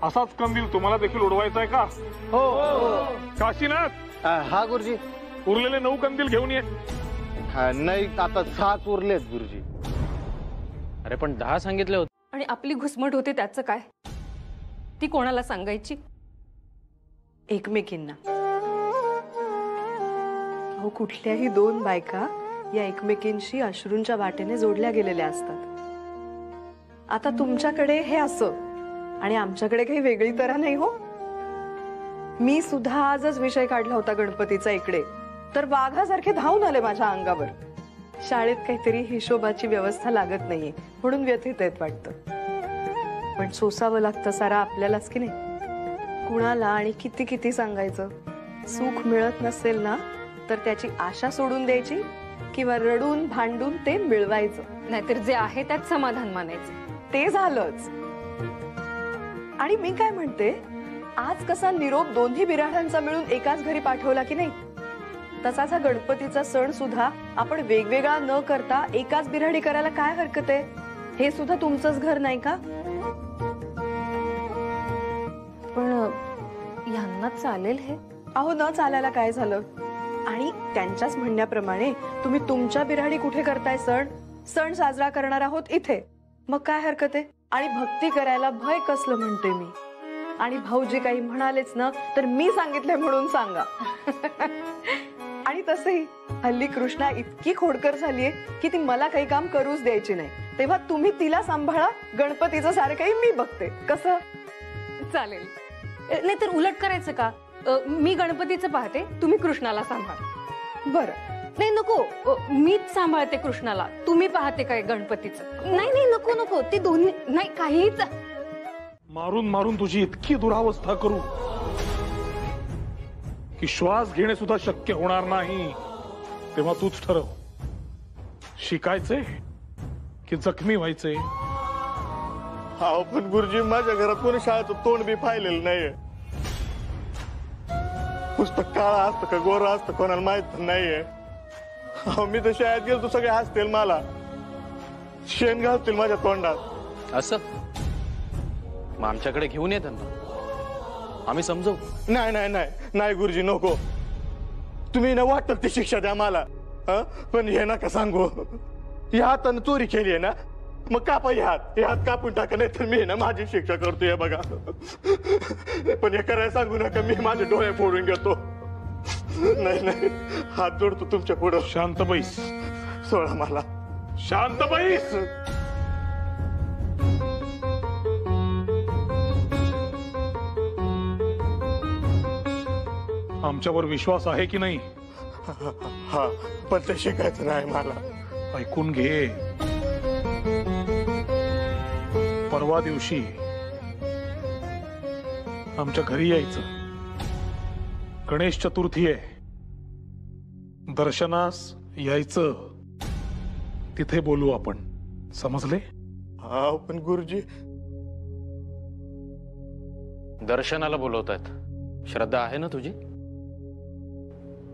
असाच कंदील तुम्हाला देखील उडवायचा आहे का? हो. काशीनाथ, हा गुरुजी. उरलेले 9 कंदील घेऊन ये. नाही, आता 7 उरलेत गुरुजी. अरे पण 10 सांगितले होते. आणि आपली घुसमट होते त्याचं काय? ती कोणाला सांगायची? एकमेकींना. अहो, कुठल्याही 2 बायका या एकमेकींशी अश्रूंच्या वाटेने जोडल्या गेलेल्या असतात. आता तुमच्याकडे हे असं आणि आमच्याकडे काही वेगळी तऱ्हा नाही. हो, मी सुद्धा आजच विषय काढला होता गणपतीचा इकडे, तर वाघासारखे धावून आले माझ्या अंगावर. शाळेत काहीतरी हिशोबाची व्यवस्था लागत नाहीये म्हणून व्यथित आहेत वाटतं. पण सोसावं लागतं सारा आपल्यालाच की नाही. कुणाला आणि किती किती सांगायचं? सुख मिळत नसेल ना तर त्याची आशा सोडून द्यायची किंवा रडून भांडून ते मिळवायचं. नाहीतर जे आहे त्यात समाधान मानायचं. ते झालंच. आणि मी काय म्हणते, आज कसा निरोप दोन्ही बिराडांचा मिळून एकाच घरी पाठवला की नाही, तसाच हा गणपतीचा सण सुद्धा आपण वेगवेगळा न करता एकाच बिराडी करायला काय हरकत आहे? हे सुद्धा तुमचंच घर नाही का? पण यांना चालेल हे? अहो, न चालायला काय झालं? आणि त्यांच्याच म्हणण्याप्रमाणे तुम्ही तुमच्या बिराडी कुठे करताय सण? सण साजरा करणार आहोत इथे. मग काय हरकत आहे? आणि भक्ती करायला भय कसलं म्हणते मी. आणि भाऊजी काही म्हणालेच ना तर मी सांगितले म्हणून सांगा. आणि तसंही हल्ली कृष्णा इतकी खोडकर झालीये की ती मला काही काम करूच द्यायची नाही. तेव्हा तुम्ही तिला सांभाळा, गणपतीचं सारं काही मी बघते. कसं चालेल. नाही तर उलट करायचं का? मी गणपतीचं पाहते, तुम्ही कृष्णाला सांभाळ. बरं. नाही नको, मीच सांभाळते कृष्णाला, तुम्ही पाहते काय गणपतीचं? नाही नाही नको नको, ते दोन्ही नाही काहीच. मारून मारून तुझी इतकी दुरावस्था करू की श्वास घेणे सुद्धा शक्य होणार नाही. तेव्हा तूच ठरव, शिकायचंय की जखमी व्हायचंय. हा पण गुरुजी, माझ्या घरात कोणी शाळेचं तोंड बी पाहिलेलं नाहीये. पुस्तक काळा असतं का गोरा असतं कोणाला माहित पण नाहीये. मी तर शाळेत गेलो तर सगळे हसतील मला, शेण घालतील माझ्या तोंडात. असं मग आमच्याकडे घेऊन ये त्यांना, आम्ही समजू. नाही नाही नाही नाही गुरुजी, नको. तुम्ही ना वाटत ती शिक्षा द्या मला, पण हे नका सांगू. या हातानं चोरी केली आहे ना, मग कापा हात कापून टाका, नाही तर मी ना माझी शिक्षा करतोय बघा. पण हे करायला सांगू नका, मी माझे डोळे फोडून घेतो. नाही नाही, हात जोडतो तुमच्या पुढं. शांत बैस. सोडा मला. शांत बैस. आमच्यावर विश्वास आहे की नाही? हा, पण ते शिकायचं नाही मला. ऐकून घे. परवा दिवशी आमच्या घरी यायचं. गणेश चतुर्थी आहे, दर्शनास यायचं. तिथे बोलू आपण, समजले? हा पण गुरुजी, दर्शनाला बोलवतात, श्रद्धा आहे ना तुझी?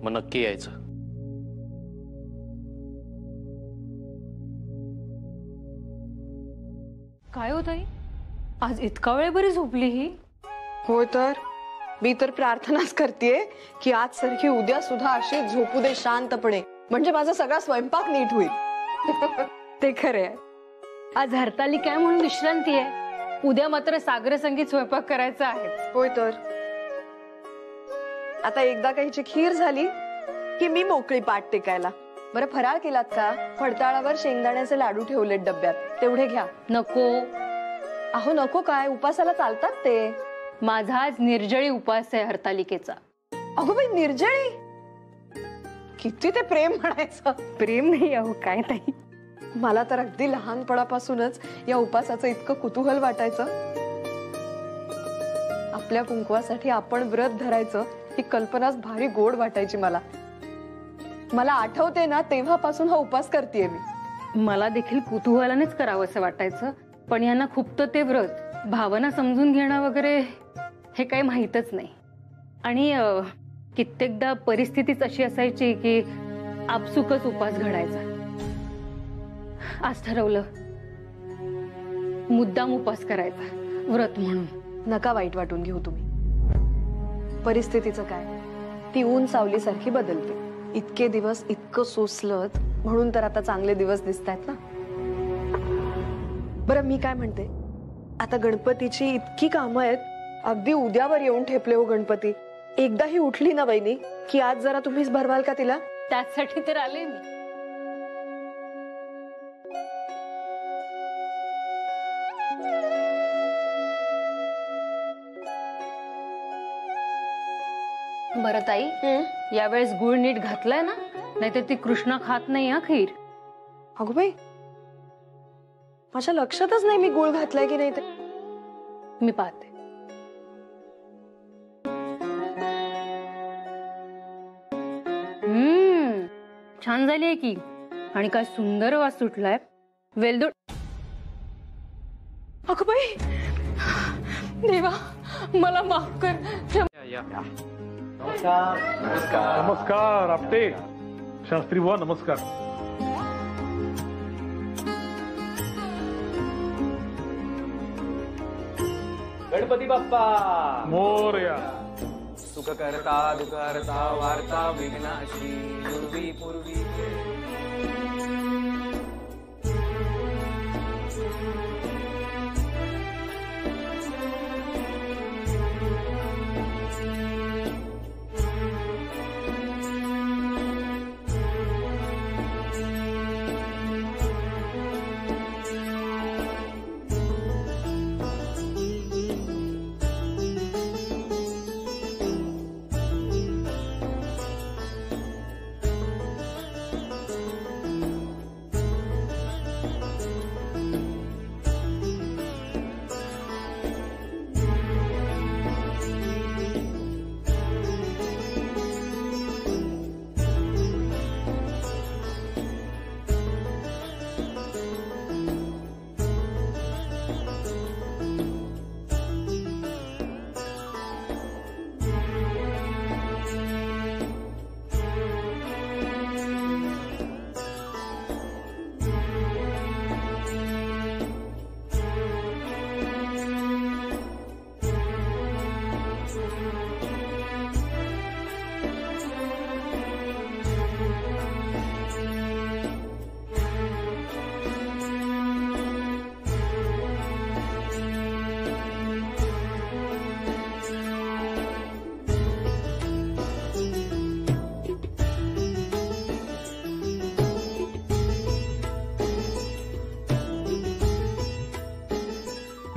मग नक्की यायचं. काय होत आई, आज इतका वेळ बरी झोपली ही? होय तर मी तर प्रार्थनाच करतेय की आज सारखी उद्या सुद्धा अशी झोपू दे शांतपणे, म्हणजे माझा सगळा स्वयंपाक नीट होईल. ते खरे आहे. आज हरतालिका आहे म्हणून विश्रांती आहे, उद्या मात्र सागर संगीत स्वयंपाक करायचा आहे. होय तर आता एकदा काहीची खीर झाली की मी मोकळी पाठ टेकायला. बरं फराळ केलात का? फडताळावर शेंगदाण्याचे लाडू ठेवलेत डब्यात, तेवढे घ्या. नको. अहो नको काय, उपासाला चालतात ते. माझा आज निर्जळी उपास आहे हरतालिकेचा. अगो बाई, निर्जळी? किती ते प्रेम म्हणायचं. प्रेम नाही अहो, काय ताई. मला तर अगदी लहानपणापासूनच या उपासाचं इतकं कुतूहल वाटायचं. आपल्या कुंकवासाठी आपण व्रत धरायचं ही कल्पनाच भारी गोड वाटायची मला. मला आठवते ना, तेव्हापासून हा उपास करतेय मी. मला देखील कुतूहलानेच करावं असं वाटायचं, पण यांना खूप ते व्रत, भावना समजून घेणं वगैरे हे काही माहीतच नाही. आणि कित्येकदा परिस्थितीच अशी असायची की आपसुकच उपास घडायचा. आज ठरवलं मुद्दाम उपास करायचा, व्रत म्हणून. नका वाईट वाटून घेऊ तुम्ही. परिस्थितीचं काय, ती ऊन सावली सारखी बदलते. इतके दिवस इतकं सोसलत म्हणून तर आता चांगले दिवस दिसतायत ना. बरं मी काय म्हणते, आता गणपतीची इतकी कामं आहेत, अगदी उद्यावर येऊन ठेपले हो गणपती. एकदा ही उठली ना वहिनी की आज जरा तुम्हीच भरवाल का तिला? त्यासाठी तर आले मी. बरं ताई, यावेळेस गुळ नीट घातलाय ना? नाहीतर ती कृष्णा खात नाही हा खीर. अगो बाई, माझ्या लक्षातच नाही मी गुळ घातलाय की नाही ते. मी पाहते. छान झाली आहे की, आणि काय सुंदर वास सुटलाय. वेलदोड. अगो बाई, देवा मला माफ कर. नमस्कार आपटे. शास्त्री बुवा नमस्कार. गणपती बाप्पा मोरया. सुख करता दुख हरता वार्ता विघ्नाशी पूर्वी पूर्वी.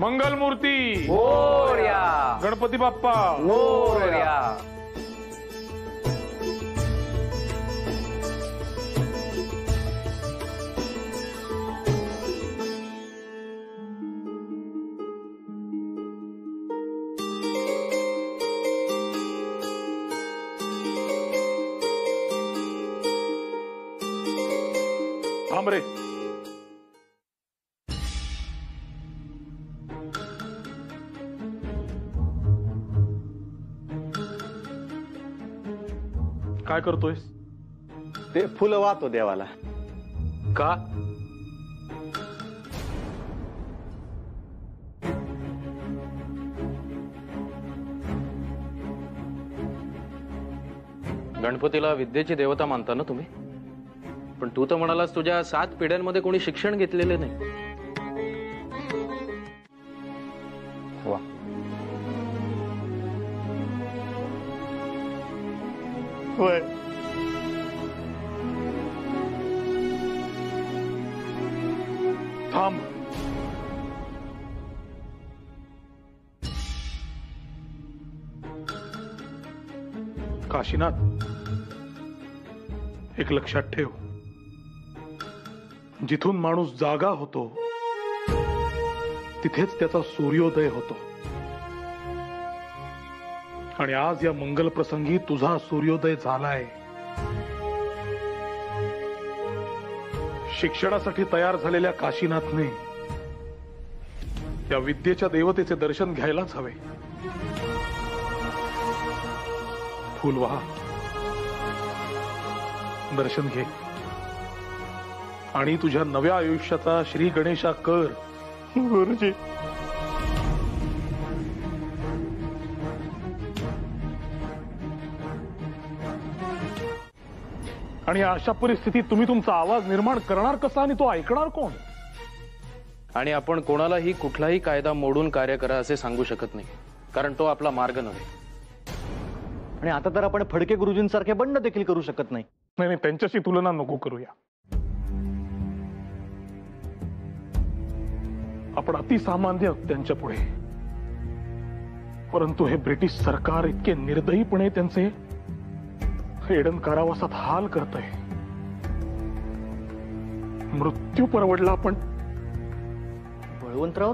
मंगलमूर्ती मोरया. गणपती बाप्पा मोरया. थांब रे. काय करतोयस? ते फुलं वाहतो देवाला. का? गणपतीला विद्येची देवता मानता ना तुम्ही? पण तू तर म्हणालास तुझ्या 7 पिढ्यांमध्ये कोणी शिक्षण घेतलेले नाही. वा. होय. थांब. काशीनाथ, एक लक्षात ठेव, जिथून माणूस जागा होतो तिथेच त्याचा सूर्योदय होतो. आणि आज या मंगल प्रसंगी तुझा सूर्योदय झालाय. शिक्षणासाठी तयार झालेल्या काशीनाथने या विद्येच्या देवतेचे दर्शन घ्यायलाच हवे. फुल वाहा, दर्शन घे आणि तुझ्या नव्या आयुष्याचा श्री गणेशा कर. गुरुजी. आणि अशा परिस्थितीत तुम्ही तुमचा आवाज निर्माण करणार कसा आणि तो ऐकणार कोण? आणि आपण कोणालाही कुठलाही कायदा मोडून कार्य करा असे सांगू शकत नाही, कारण तो आपला मार्ग नव्हे. आणि आता तर आपण फडके गुरुजींसारखे बंड देखील करू शकत नाही. नाही, त्यांच्याशी तुलना नको करूया. आपण अतिसामान्य त्यांच्या पुढे. परंतु हे ब्रिटिश सरकार इतके निर्दयीपणे त्यांचे एडन कारावासात हाल करतंय. मृत्यू परवडला. पण बळवंतराव,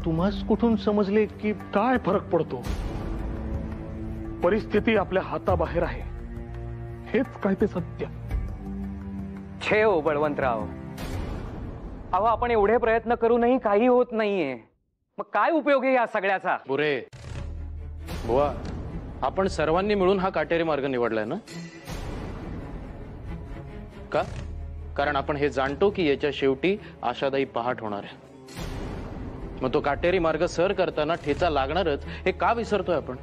तुम्हास कुठून समजले की काय फरक पडतो? परिस्थिती आपल्या हाताबाहेर आहे, हेच काय ते सत्य. छेव बळवंतराव, अहो आपण एवढे प्रयत्न करूनही काही होत नाहीये. मग काय उपयोग आहे या सगळ्याचा? बुरे बुवा, आपण सर्वांनी मिळून हा काटेरी मार्ग निवडलाय ना? का? कारण आपण हे जाणतो की याच्या शेवटी आशादायी पहाट होणार आहे. मग तो काटेरी मार्ग सर करताना ठेचा लागणारच हे का विसरतोय आपण?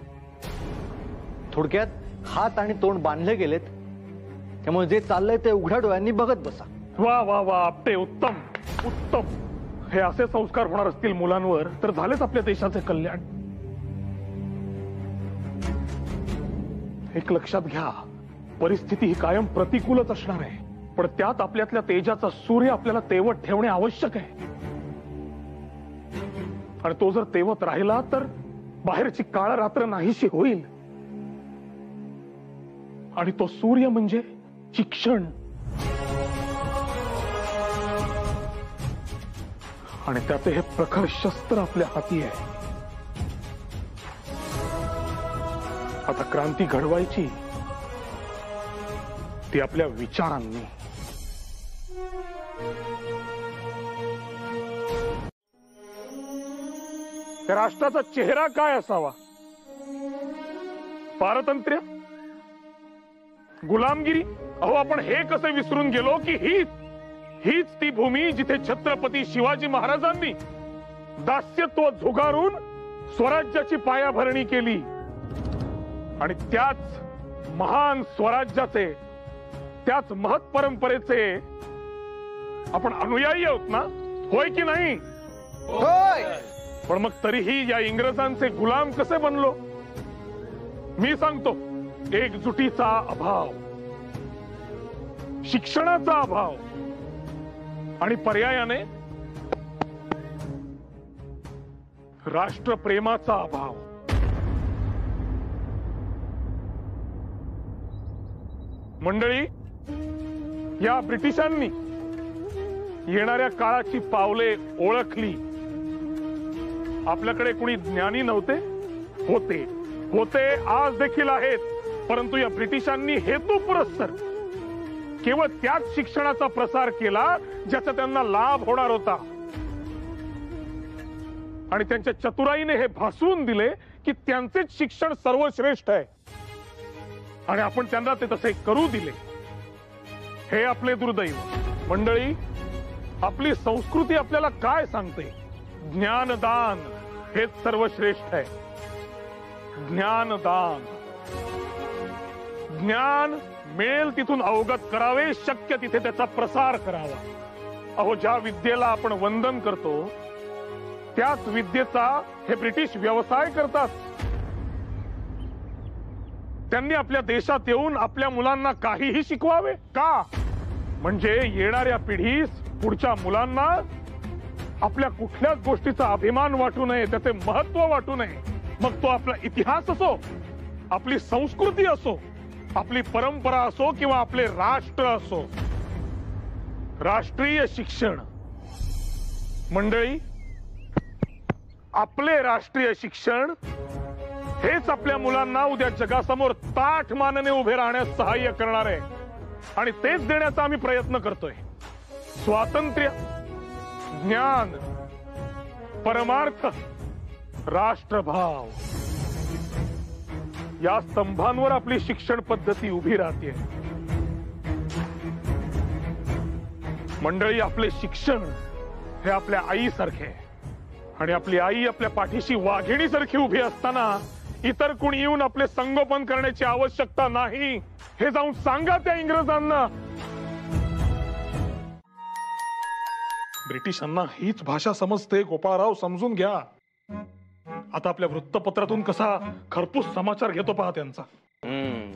थोडक्यात हात आणि तोंड बांधले गेलेत, त्यामुळे जे चाललंय ते उघड्या डोळ्यांनी बघत बसा. वा वा वा आपटे, उत्तम उत्तम. हे असे संस्कार होणार असतील मुलांवर तर झालेच आपल्या देशाचे कल्याण. एक लक्षात घ्या, परिस्थिती ही कायम प्रतिकूलच असणार आहे, पण त्यात आपल्यातल्या तेजाचा सूर्य आपल्याला तेवत ठेवणे आवश्यक आहे. आणि तो जर तेवत राहिला तर बाहेरची काळ रात्र नाहीशी होईल. आणि तो सूर्य म्हणजे शिक्षण. आणि त्याचे हे प्रखर शस्त्र आपल्या हाती आहे. आता क्रांती घडवायची ती आपल्या विचारांनी. त्या राष्ट्राचा चेहरा काय असावा? पारतंत्र्य, गुलामगिरी? अहो आपण हे कसे विसरून गेलो की हीच ती भूमी जिथे छत्रपती शिवाजी महाराजांनी दास्यत्व झुगारून स्वराज्याची पायाभरणी केली. आणि त्याच महान स्वराज्याचे, त्याच महत् परंपरेचे आपण अनुयायी आहोत ना? होय की नाही? होय. पण मग तरीही या इंग्रजांचे गुलाम कसे बनलो? मी सांगतो, एकजुटीचा अभाव, शिक्षणाचा अभाव आणि पर्यायाने राष्ट्रप्रेमाचा अभाव, मंडळी, या ब्रिटिशांनी येणाऱ्या काळाची पावले ओळखली. आपल्याकडे कुणी ज्ञानी नव्हते? होते, आज देखील आहेत. परंतु या ब्रिटिशांनी हेतुपुरस्सर केवळ त्याच शिक्षणाचा प्रसार केला ज्याचा त्यांना लाभ होणार होता. आणि त्यांच्या चतुराईने हे भासवून दिले की त्यांचेच शिक्षण सर्वश्रेष्ठ आहे. आणि आपण त्यांना ते तसे करू दिले. हे आपले दुर्दैव. मंडळी, आपली संस्कृती आपल्याला काय सांगते? ज्ञानदान हेच सर्वश्रेष्ठ आहे. ज्ञानदान. ज्ञान मिळेल तिथून अवगत करावे, शक्य तिथे त्याचा प्रसार करावा. अहो, ज्या विद्येला आपण वंदन करतो त्याच विद्येचा हे ब्रिटिश व्यवसाय करतात. त्यांनी आपल्या देशात येऊन आपल्या मुलांना काहीही शिकवावे का? म्हणजे येणाऱ्या पिढीस, पुढच्या मुलांना आपल्या कुठल्याच गोष्टीचा अभिमान वाटू नये, त्याचे महत्व वाटू नये. मग तो आपला इतिहास असो, आपली संस्कृती असो, आपली परंपरा असो किंवा आपले राष्ट्र असो. राष्ट्रीय शिक्षण. मंडळी, आपले राष्ट्रीय शिक्षण हेच आपल्या मुलांना उद्या जगासमोर ताठ मानेने उभे राहण्यास सहाय्य करणार आहे. आणि तेच देण्याचा आम्ही प्रयत्न करतोय. स्वातंत्र्य, ज्ञान, परमार्थ, राष्ट्रभाव या स्तंभांवर आपली शिक्षण पद्धती उभी राहते. मंडळी, आपले शिक्षण हे आपल्या आईसारखे आहे. आणि आपली आई आपल्या पाठीशी वाघिणीसारखी उभी असताना इतर कोणी येऊन आपले संगोपन करण्याची आवश्यकता नाही, हे जाऊन सांगा त्या इंग्रजांना. ब्रिटिशांना हीच भाषा समजते. गोपाळराव, समजून घ्या. आता आपल्या वृत्तपत्रातून कसा खरपूस समाचार घेतो पहा त्यांचा.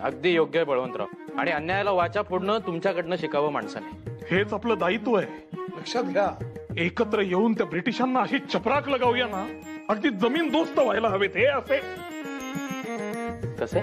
अगदी योग्य आहे बळवंतराव. आणि अन्यायाला वाचा फोडणं तुमच्याकडनं शिकावं माणसाने. हेच आपलं दायित्व आहे. लक्षात घ्या. एकत्र येऊन त्या ब्रिटिशांना अशी चपराक लगावूया ना, अगदी जमीन दोस्त व्हायला हवेत. हे असे कसे?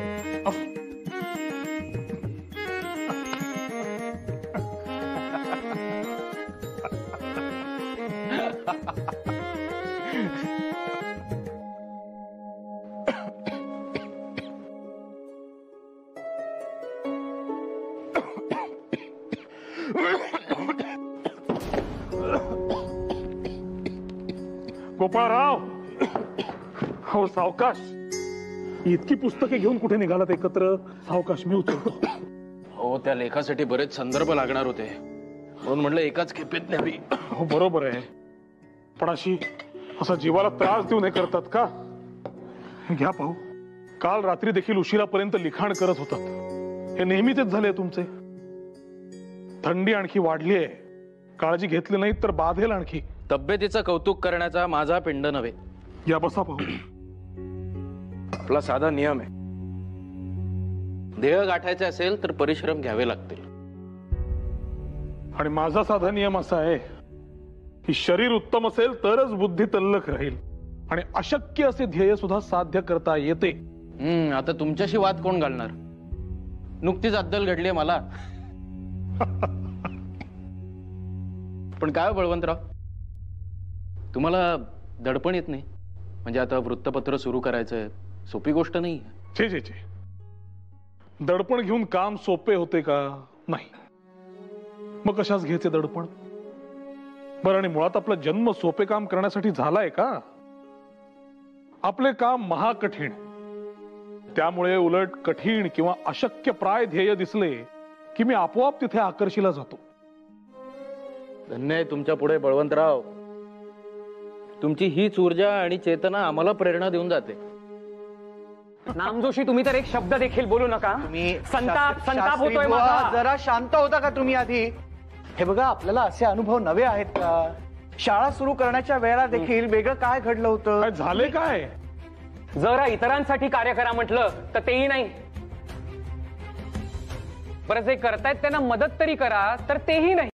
गोपाळराव, हो सावकाश. इतकी पुस्तके घेऊन कुठे निघालात एकत्र? सावकाश, मी उचलतो. हो, त्या लेखासाठी बरेच संदर्भ लागणार होते, म्हणून म्हटलं एकाच खेपेत न्यावी. हो, बरोबर आहे. पण असा जीवाला त्रास देऊ नये करतात का? घ्या पाहू. काल रात्री देखील उशिरापर्यंत लिखाण करत होतात. हे नेहमीच झाले तुमचे. थंडी आणखी वाढली आहे. काळजी घेतली नाही तर बाधेल आणखी. तब्येतीचं कौतुक करण्याचा माझा पिंड नव्हे. या, बसा पाहू. आपला साधा नियम आहे. ध्येय गाठायचे असेल तर परिश्रम घ्यावे लागतील. आणि माझा साधा नियम असा आहे की शरीर उत्तम असेल तरच बुद्धी तल्लख राहील. आणि अशक्य असे ध्येय सुद्धा साध्य करता येते. आता तुमच्याशी वाद कोण घालणार? नुकतीच अद्दल घडली मला. पण काय बळवंतराव, तुम्हाला दडपण येत नाही? म्हणजे आता वृत्तपत्र सुरू करायचंय, सोपी गोष्ट नाही. छे छे छे, दडपण घेऊन काम सोपे होते का? नाही. मग कशाच घ्यायचे दडपण? बरं, आणि मुळात आपला जन्म सोपे काम करण्यासाठी झालाय का? आपले काम महाकठीण. त्यामुळे उलट कठीण किंवा अशक्य प्राय ध्येय दिसले की मी आपोआप तिथे आकर्षीला जातो. धन्य आहे तुमच्या पुढे बळवंतराव. तुमची हीच ऊर्जा आणि चेतना आम्हाला प्रेरणा देऊन जाते. नामजोशी, तुम्ही तर एक शब्द देखील बोलू नका. संताप होतोय माझा. जरा शांत होता का तुम्ही आधी? हे बघा, आपल्याला असे अनुभव नवे आहेत का? शाळा सुरू करण्याच्या वेळेला देखील वेगळं काय घडलं होतं? काय झाले? काय जरा इतरांसाठी कार्य करा म्हटलं तर तेही नाही. बरं, जे करतायत त्यांना मदत तरी करा, तर तेही नाही.